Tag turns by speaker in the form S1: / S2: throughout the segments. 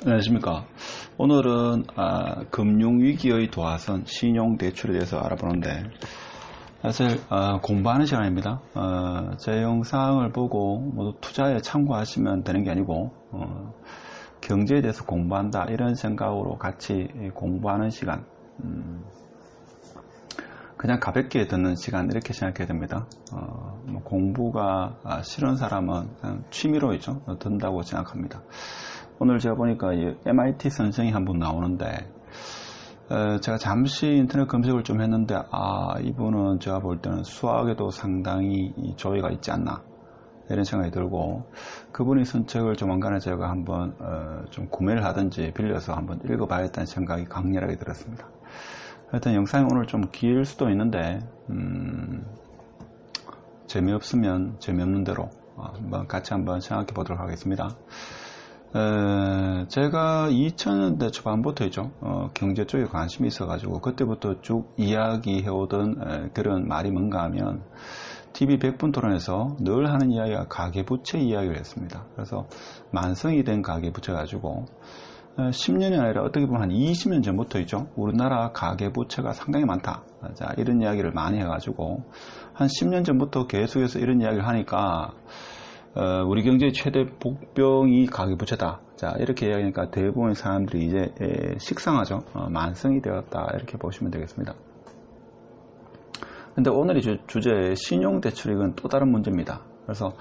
S1: 안녕하십니까. 오늘은 금융위기의 도화선 신용대출에 대해서 알아보는데, 사실 공부하는 시간입니다. 제 영상을 보고 모두 투자에 참고하시면 되는 게 아니고 경제에 대해서 공부한다 이런 생각으로 같이 공부하는 시간, 그냥 가볍게 듣는 시간 이렇게 생각해야 됩니다. 공부가 싫은 사람은 그냥 취미로 듣는다고 생각합니다. 오늘 제가 보니까 MIT 선생이 한 분 나오는데, 제가 잠시 인터넷 검색을 좀 했는데, 이분은 제가 볼 때는 수학에도 상당히 조예가 있지 않나 이런 생각이 들고, 그분이 쓴 책을 조만간에 제가 한번 좀 구매를 하든지 빌려서 한번 읽어봐야겠다는 생각이 강렬하게 들었습니다. 하여튼 영상이 오늘 좀 길 수도 있는데, 재미없으면 재미없는 대로 한번 같이 한번 생각해 보도록 하겠습니다. 제가 2000년대 초반부터 경제 쪽에 관심이 있어가지고 그때부터 쭉 이야기해오던 그런 말이 뭔가 하면, TV 100분 토론에서 늘 하는 이야기가 가계부채 이야기를 했습니다. 그래서 만성이 된 가계부채 가지고 10년이 아니라 어떻게 보면 한 20년 전부터 우리나라 가계부채가 상당히 많다, 자, 이런 이야기를 많이 해가지고 한 10년 전부터 계속해서 이런 이야기를 하니까 우리 경제의 최대 복병이 가계부채다, 자, 이렇게 이야기하니까 대부분의 사람들이 이제 식상하죠. 만성이 되었다 이렇게 보시면 되겠습니다. 근데 오늘의 주제 신용대출, 이건 또 다른 문제입니다. 그래서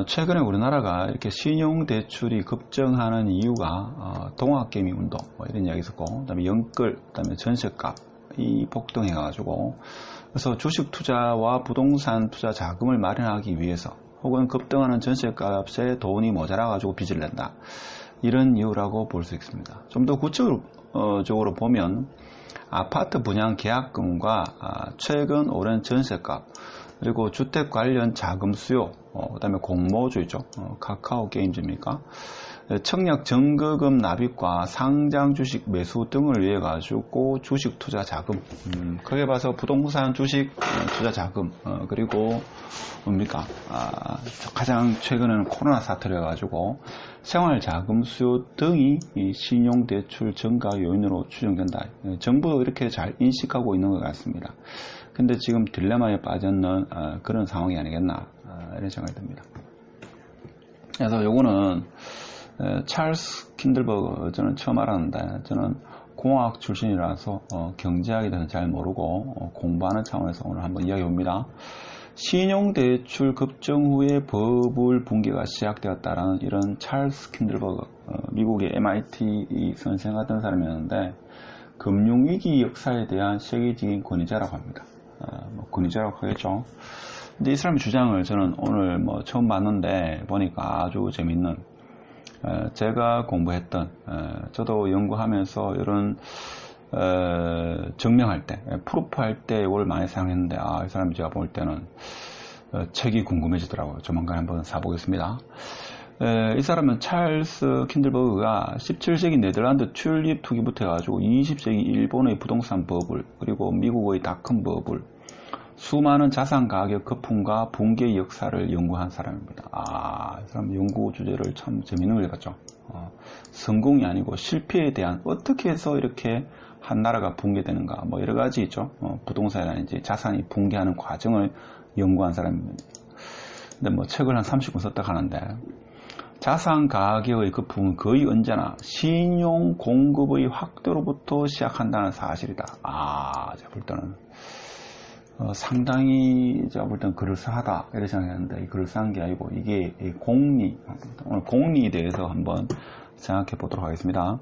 S1: 최근에 우리나라가 이렇게 신용대출이 급증하는 이유가 동학개미 운동 이런 이야기 있었고, 그 다음에 영끌, 그 다음에 전세값이 폭등해가지고, 그래서 주식 투자와 부동산 투자 자금을 마련하기 위해서, 혹은 급등하는 전세값에 돈이 모자라가지고 빚을 낸다, 이런 이유라고 볼 수 있습니다. 좀 더 구체적으로 보면 아파트 분양 계약금과 최근 오른 전세값, 그리고 주택 관련 자금 수요, 그 다음에 공모주 카카오 게임즈입니까? 청약 증거금 납입과 상장 주식 매수 등을 위해 가지고 주식 투자 자금, 크게 봐서 부동산 주식 투자 자금, 그리고 뭡니까? 가장 최근에는 코로나 사태를 해가지고 생활 자금 수요 등이 이 신용대출 증가 요인으로 추정된다. 정부도 이렇게 잘 인식하고 있는 것 같습니다. 근데 지금 딜레마에 빠졌는 그런 상황이 아니겠나, 이런 생각이 듭니다. 그래서 요거는 찰스 킨들버그, 저는 처음 알았는데, 저는 공학 출신이라서 경제학에 대해서 잘 모르고 공부하는 차원에서 오늘 한번 이야기해 봅니다. 신용대출 급증 후에 버블 붕괴가 시작되었다라는 이런 찰스 킨들버그, 미국의 MIT 선생 같은 사람이었는데, 금융위기 역사에 대한 세계적인 권위자라고 합니다. 권위자라고 하겠죠. 근데 이 사람의 주장을 저는 오늘 처음 봤는데 보니까 아주 재밌는, 제가 공부했던, 저도 연구하면서 이런 증명할 때, 프루프할 때 이걸 많이 사용했는데, 이 사람이 제가 볼 때는 책이 궁금해지더라고요. 조만간 한번 사보겠습니다. 이 사람은 찰스 킨들버그가 17세기 네덜란드 튤립 투기부터 해가지고 20세기 일본의 부동산 버블, 그리고 미국의 닷컴 버블, 수많은 자산 가격 거품과 붕괴 역사를 연구한 사람입니다. 이 사람 연구 주제를 참 재밌는 걸 해봤죠. 성공이 아니고 실패에 대한, 어떻게 해서 이렇게 한 나라가 붕괴되는가, 여러 가지 있죠. 부동산이라든지 자산이 붕괴하는 과정을 연구한 사람입니다. 근데 책을 한 30권 썼다 하는데, 자산 가격의 거품은 거의 언제나 신용 공급의 확대로부터 시작한다는 사실이다. 제가 볼 때는 상당히 제가 볼 때는 그럴싸하다 이렇게 생각했는데, 그럴싸한 게 아니고 이게 공리, 오늘 공리에 대해서 한번 생각해 보도록 하겠습니다.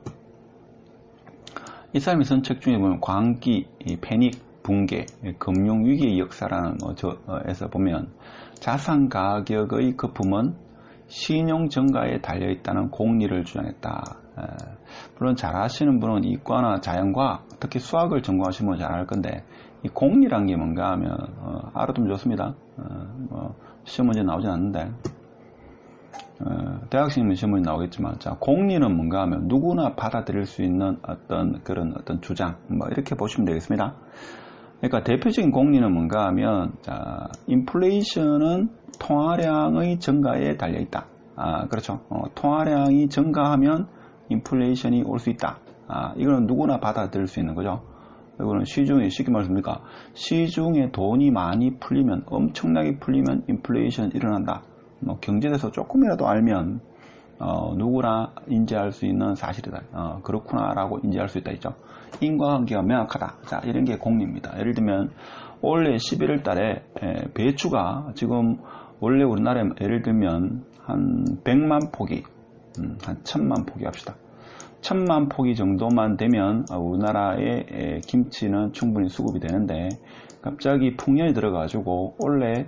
S1: 이 사람이 쓴 책 중에 보면 광기, 패닉, 붕괴, 금융위기의 역사라는 에서 보면, 자산 가격의 거품은 신용 증가에 달려있다는 공리를 주장했다. 물론 잘 아시는 분은 이과나 자연과학, 특히 수학을 전공하시는 분은 잘 알 건데, 이 공리란 게 뭔가 하면 알아두면 좋습니다. 시험 문제 나오진 않는데, 대학생이면 시험 문제 나오겠지만, 자, 공리는 뭔가 하면 누구나 받아들일 수 있는 어떤 주장, 이렇게 보시면 되겠습니다. 그러니까 대표적인 공리는 뭔가 하면, 자, 인플레이션은 통화량의 증가에 달려있다. 그렇죠. 통화량이 증가하면 인플레이션이 올 수 있다. 이거는 누구나 받아들일 수 있는 거죠. 이거는 시중에 쉽게 말씀드리니까 시중에 돈이 많이 풀리면 엄청나게 풀리면 인플레이션 일어난다. 뭐 경제에서 조금이라도 알면 누구나 인지할 수 있는 사실이다. 그렇구나라고 인지할 수 있다 있죠. 인과관계가 명확하다. 자, 이런 게 공리입니다. 예를 들면 올해 11월 달에 배추가 지금 원래 우리나라에 예를 들면 한 100만 포기, 한 1000만 포기 합시다. 1000만 포기 정도만 되면 우리나라의 김치는 충분히 수급이 되는데 갑자기 풍년이 들어가지고 원래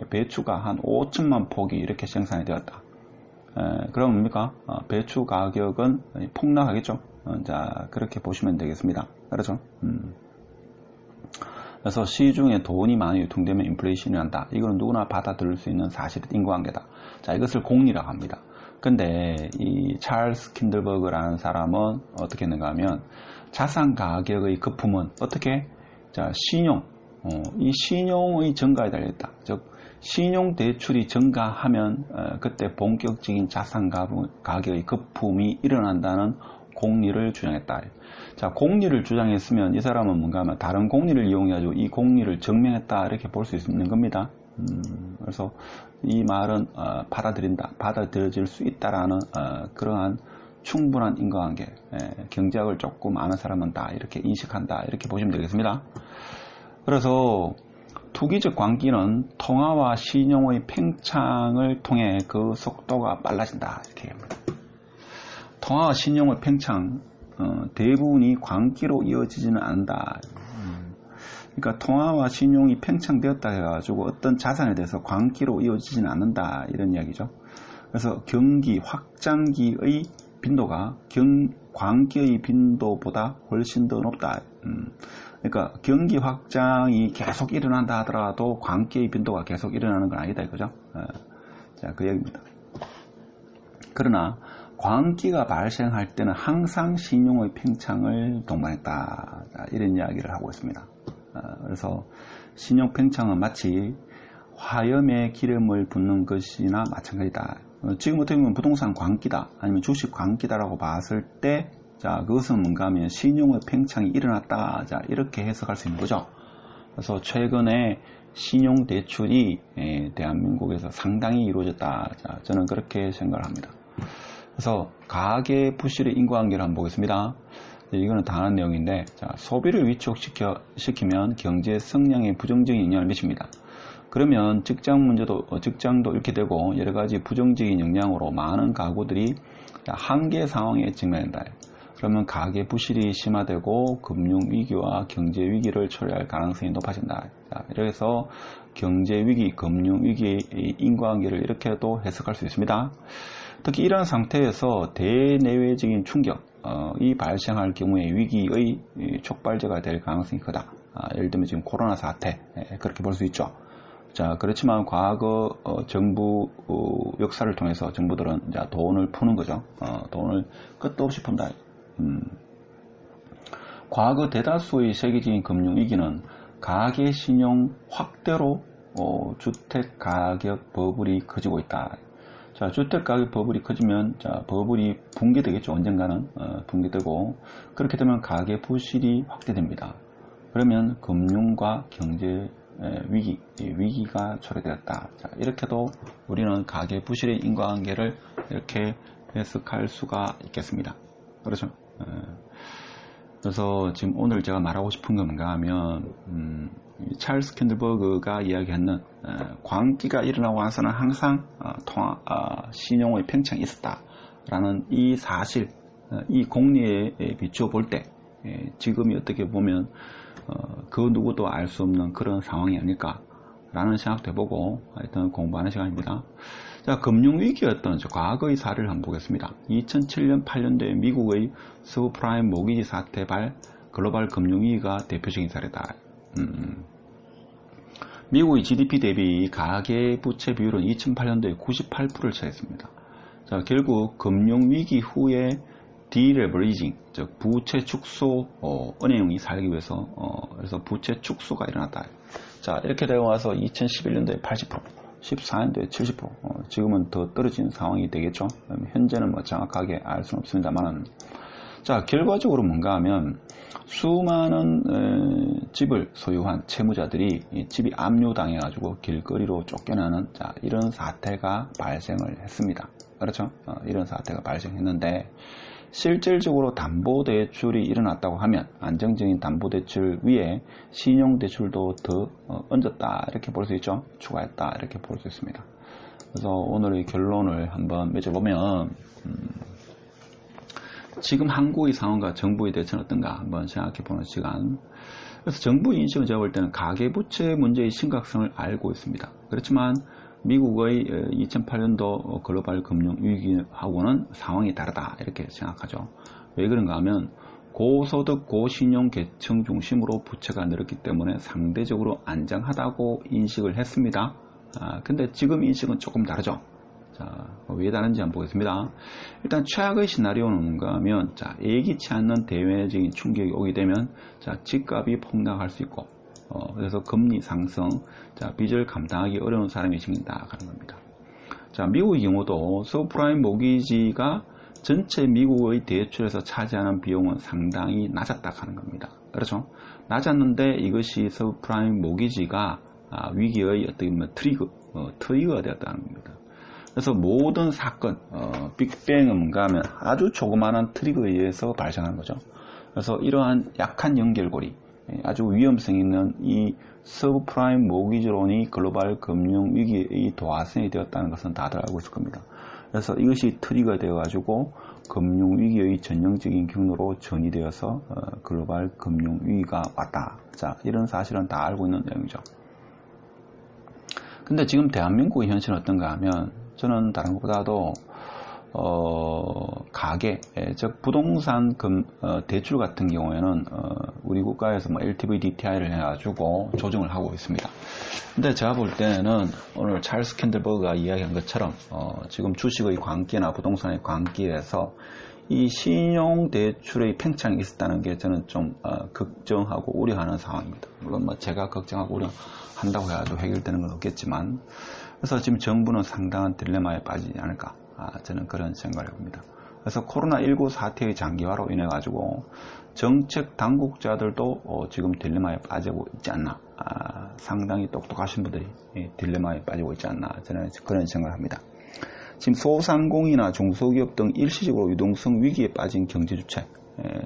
S1: 배추가 한 5천만 포기 이렇게 생산이 되었다. 그럼 뭡니까? 배추 가격은 폭락하겠죠. 자, 그렇게 보시면 되겠습니다. 그렇죠? 그래서 시중에 돈이 많이 유통되면 인플레이션이 난다. 이거는 누구나 받아들일 수 있는 사실, 인과관계다. 자, 이것을 공리라고 합니다. 근데 이 찰스 킨들버그라는 사람은 어떻게 했는가 하면 자산 가격의 거품은 어떻게? 자, 신용, 이 신용의 증가에 달려있다. 즉 신용 대출이 증가하면 그때 본격적인 자산 가격의 거품이 일어난다는 공리를 주장했다. 자, 공리를 주장했으면 이 사람은 뭔가 하면 다른 공리를 이용해가지고 이 공리를 증명했다 이렇게 볼 수 있는 겁니다. 그래서 이 말은 받아들여질 수 있다라는 그러한 충분한 인과관계, 경제학을 조금 아는 사람은 다 이렇게 인식한다 이렇게 보시면 되겠습니다. 그래서 투기적 광기는 통화와 신용의 팽창을 통해 그 속도가 빨라진다 이렇게 합니다. 통화와 신용의 팽창 대부분이 광기로 이어지지는 않는다. 그러니까 통화와 신용이 팽창되었다 해가지고 어떤 자산에 대해서 광기로 이어지지는 않는다 이런 이야기죠. 그래서 경기 확장기의 빈도가 광기의 빈도보다 훨씬 더 높다. 그러니까 경기 확장이 계속 일어난다 하더라도 광기의 빈도가 계속 일어나는 건 아니다 이거죠. 자, 그 얘기입니다. 그러나 광기가 발생할 때는 항상 신용의 팽창을 동반했다. 자, 이런 이야기를 하고 있습니다. 그래서 신용 팽창은 마치 화염에 기름을 붓는 것이나 마찬가지다. 지금 어떻게 보면 부동산 광기다 아니면 주식 광기다라고 봤을 때 자, 그것은 뭔가 하면 신용의 팽창이 일어났다. 자, 이렇게 해석할 수 있는 거죠. 그래서 최근에 신용 대출이 대한민국에서 상당히 이루어졌다. 자, 저는 그렇게 생각을 합니다. 그래서 가계 부실의 인과관계를 한번 보겠습니다. 이거는 다른 내용인데, 자, 소비를 위축시키면 경제 성장에 부정적인 영향을 미칩니다. 그러면 직장도 이렇게 되고 여러 가지 부정적인 영향으로 많은 가구들이 한계 상황에 직면한다. 그러면 가계 부실이 심화되고 금융위기와 경제위기를 초래할 가능성이 높아진다. 자, 이래서 경제위기, 금융위기의 인과관계를 이렇게도 해석할 수 있습니다. 특히 이런 상태에서 대내외적인 충격이 발생할 경우에 위기의 촉발제가 될 가능성이 크다. 예를 들면 지금 코로나 사태, 그렇게 볼 수 있죠. 자, 그렇지만 과거 정부 역사를 통해서 정부들은 이제 돈을 푸는 거죠. 돈을 끝도 없이 푼다. 과거 대다수의 세계적인 금융위기는 가계 신용 확대로 주택 가격 버블이 커지고 있다. 자, 주택 가격 버블이 커지면 자, 버블이 붕괴되겠죠. 언젠가는 붕괴되고 그렇게 되면 가계 부실이 확대됩니다. 그러면 금융과 경제 위기가 초래되었다. 자, 이렇게도 우리는 가계 부실의 인과관계를 이렇게 해석할 수가 있겠습니다. 그렇죠? 그래서 지금 오늘 제가 말하고 싶은 건 뭔가 하면 찰스 킨들버그가 이야기하는 광기가 일어나고 나서는 항상 신용의 팽창이 있었다라는 이 사실, 이 공리에 비추어 볼 때 지금이 어떻게 보면 그 누구도 알 수 없는 그런 상황이 아닐까라는 생각도 해보고 하여튼 공부하는 시간입니다. 자, 금융위기였던 과거의 사례를 한번 보겠습니다. 2007년, 8년도에 미국의 서브프라임 모기지 사태 발 글로벌 금융위기가 대표적인 사례다. 미국의 GDP 대비 가계부채 비율은 2008년도에 98%를 차지했습니다. 자, 결국 금융위기 후에 디레버리징, 즉 부채 축소, 은행이 살기 위해서 그래서 부채 축소가 일어났다. 자, 이렇게 되고 와서 2011년도에 80%, 14년도에 70%, 지금은 더 떨어진 상황이 되겠죠. 현재는 뭐 정확하게 알 수는 없습니다만, 자, 결과적으로 뭔가 하면 수많은 집을 소유한 채무자들이 집이 압류당해가지고 길거리로 쫓겨나는, 자, 이런 사태가 발생을 했습니다. 그렇죠? 이런 사태가 발생했는데, 실질적으로 담보대출이 일어났다고 하면 안정적인 담보대출 위에 신용대출도 더 얹었다 이렇게 볼 수 있죠. 추가했다 이렇게 볼 수 있습니다. 그래서 오늘의 결론을 한번 맺어보면, 지금 한국의 상황과 정부의 대처는 어떤가 한번 생각해보는 시간. 그래서 정부의 인식은 제가 볼 때는 가계부채 문제의 심각성을 알고 있습니다. 그렇지만 미국의 2008년도 글로벌 금융위기하고는 상황이 다르다 이렇게 생각하죠. 왜 그런가 하면 고소득 고신용 계층 중심으로 부채가 늘었기 때문에 상대적으로 안정하다고 인식을 했습니다. 근데 지금 인식은 조금 다르죠. 자, 왜 다른지 한번 보겠습니다. 일단 최악의 시나리오는 뭔가 하면, 자, 예기치 않는 대외적인 충격이 오게 되면, 자, 집값이 폭락할 수 있고, 그래서 금리 상승, 자, 빚을 감당하기 어려운 사람이 생긴다 하는 겁니다. 자, 미국의 경우도 서브프라임 모기지가 전체 미국의 대출에서 차지하는 비용은 상당히 낮았다 하는 겁니다. 그렇죠? 낮았는데 이것이 서브프라임 모기지가 위기의 어떤 트리거가 되었다는 겁니다. 그래서 모든 사건, 빅뱅은 뭔가 하면 아주 조그마한 트리거에 의해서 발생하는 거죠. 그래서 이러한 약한 연결고리, 아주 위험성 있는 이 서브프라임 모기지론이 글로벌 금융 위기의 도화선이 되었다는 것은 다들 알고 있을 겁니다. 그래서 이것이 트리거 되어가지고 금융 위기의 전형적인 경로로 전이되어서 글로벌 금융 위기가 왔다. 자, 이런 사실은 다 알고 있는 내용이죠. 근데 지금 대한민국의 현실은 어떤가 하면, 저는 다른 것보다도 가계, 즉 부동산 대출 같은 경우에는 우리 국가에서 뭐 LTV, DTI를 해가지고 조정을 하고 있습니다. 근데 제가 볼 때는 오늘 찰스 캔들버그가 이야기한 것처럼 지금 주식의 광기나 부동산의 광기에서 이 신용대출의 팽창이 있었다는 게 저는 좀 걱정하고 우려하는 상황입니다. 물론 뭐 제가 걱정하고 우려한다고 해가지고 해결되는 건 없겠지만, 그래서 지금 정부는 상당한 딜레마에 빠지지 않을까, 저는 그런 생각을 합니다. 그래서 코로나19 사태의 장기화로 인해 가지고 정책 당국자들도 지금 딜레마에 빠지고 있지 않나, 상당히 똑똑하신 분들이 딜레마에 빠지고 있지 않나, 저는 그런 생각을 합니다. 지금 소상공인이나 중소기업 등 일시적으로 유동성 위기에 빠진 경제 주체,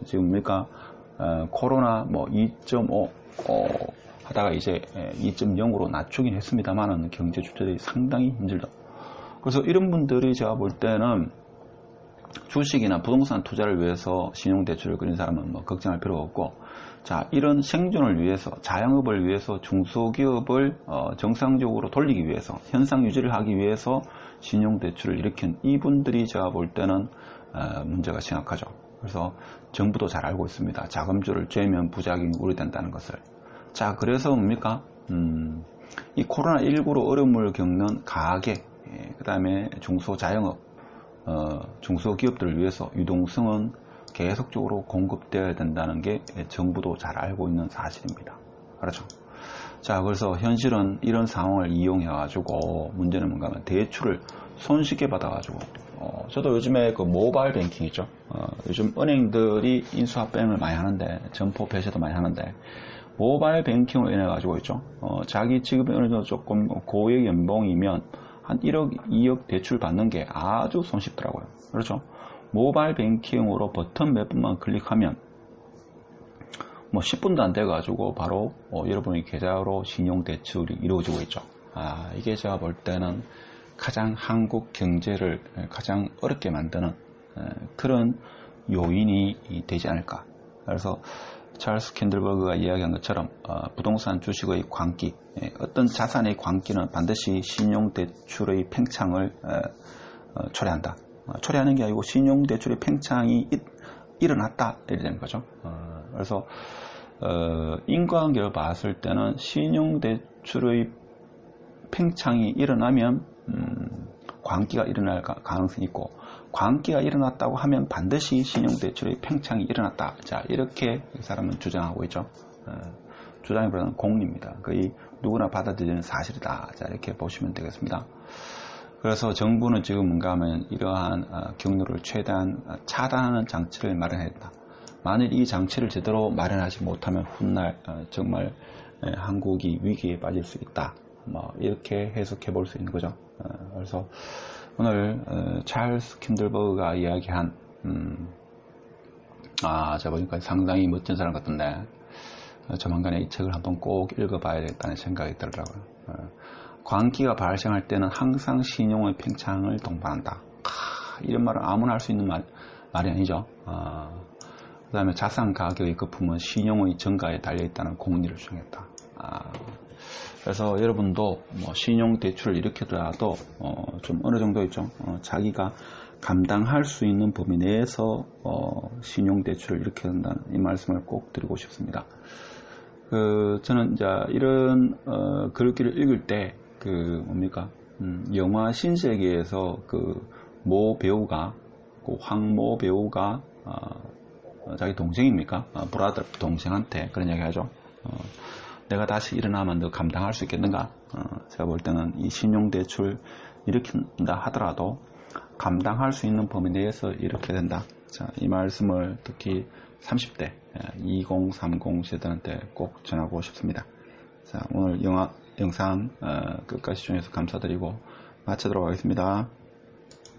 S1: 지금 그러니까 코로나 뭐 2.5 하다가 이제 2.0으로 낮추긴 했습니다만은 경제 주체들이 상당히 힘들다. 그래서 이런 분들이 제가 볼 때는 주식이나 부동산 투자를 위해서 신용대출을 그린 사람은 뭐 걱정할 필요가 없고, 자, 이런 생존을 위해서, 자영업을 위해서, 중소기업을 정상적으로 돌리기 위해서, 현상 유지를 하기 위해서 신용대출을 일으킨 이분들이 제가 볼 때는 문제가 심각하죠. 그래서 정부도 잘 알고 있습니다. 자금줄을 쬐면 부작용이 우려된다는 것을. 자, 그래서 뭡니까? 이 코로나19로 어려움을 겪는 가계, 그 다음에 중소자영업, 중소기업들을 위해서 유동성은 계속적으로 공급되어야 된다는 게 정부도 잘 알고 있는 사실입니다. 그렇죠? 자, 그래서 현실은 이런 상황을 이용해 가지고 문제는 뭔가 하면 대출을 손쉽게 받아 가지고, 저도 요즘에 그 모바일 뱅킹 있죠. 요즘 은행들이 인수합병을 많이 하는데, 점포 폐쇄도 많이 하는데, 모바일 뱅킹으로 인해 가지고 있죠. 자기 지급이 어느 정도 조금 고액 연봉이면 한 1억, 2억 대출 받는 게 아주 손쉽더라고요. 그렇죠? 모바일 뱅킹으로 버튼 몇 번만 클릭하면 뭐 10분도 안 돼 가지고 바로 여러분의 계좌로 신용대출이 이루어지고 있죠. 이게 제가 볼 때는 가장 한국 경제를 가장 어렵게 만드는 그런 요인이 되지 않을까. 그래서 찰스 캔들버그가 이야기한 것처럼 부동산 주식의 광기, 어떤 자산의 광기는 반드시 신용대출의 팽창을 초래한다. 초래하는 게 아니고 신용대출의 팽창이 일어났다 이렇게 되는 거죠. 그래서 인과관계를 봤을 때는 신용대출의 팽창이 일어나면 광기가 일어날 가능성이 있고, 광기가 일어났다고 하면 반드시 신용대출의 팽창이 일어났다. 자, 이렇게 이 사람은 주장하고 있죠. 주장이보다는 공리입니다. 거의 누구나 받아들이는 사실이다. 자, 이렇게 보시면 되겠습니다. 그래서 정부는 지금 뭔가 하면 이러한 경로를 최대한 차단하는 장치를 마련해야 된다. 만일 이 장치를 제대로 마련하지 못하면 훗날 정말 한국이 위기에 빠질 수 있다. 뭐 이렇게 해석해 볼 수 있는 거죠. 그래서 오늘 찰스 킨들버그가 이야기한 제가 보니까 상당히 멋진 사람 같은데 조만간에 이 책을 한번 꼭 읽어봐야 되겠다는 생각이 들더라고요. 광기가 발생할 때는 항상 신용의 팽창을 동반한다. 이런 말은 아무나 할 수 있는 말이 아니죠. 그 다음에 자산 가격의 거품은 신용의 증가에 달려있다는 공리를 주장했다. 그래서 여러분도 뭐 신용 대출을 일으키더라도 좀 어느 정도 있죠. 자기가 감당할 수 있는 범위 내에서 신용 대출을 일으켜야 된다는 이 말씀을 꼭 드리고 싶습니다. 저는 이제 이런 글귀를 읽을 때 영화 신세계에서 모 배우가 황모 배우가 자기 동생입니까? 브라더 동생한테 그런 이야기 하죠. 내가 다시 일어나면 너 감당할 수 있겠는가? 제가 볼 때는 이 신용대출 일으킨다 하더라도 감당할 수 있는 범위 내에서 일으켜야 된다. 자, 이 말씀을 특히 30대, 2030 세대한테 꼭 전하고 싶습니다. 자, 오늘 영상 끝까지 시청해서 감사드리고 마치도록 하겠습니다.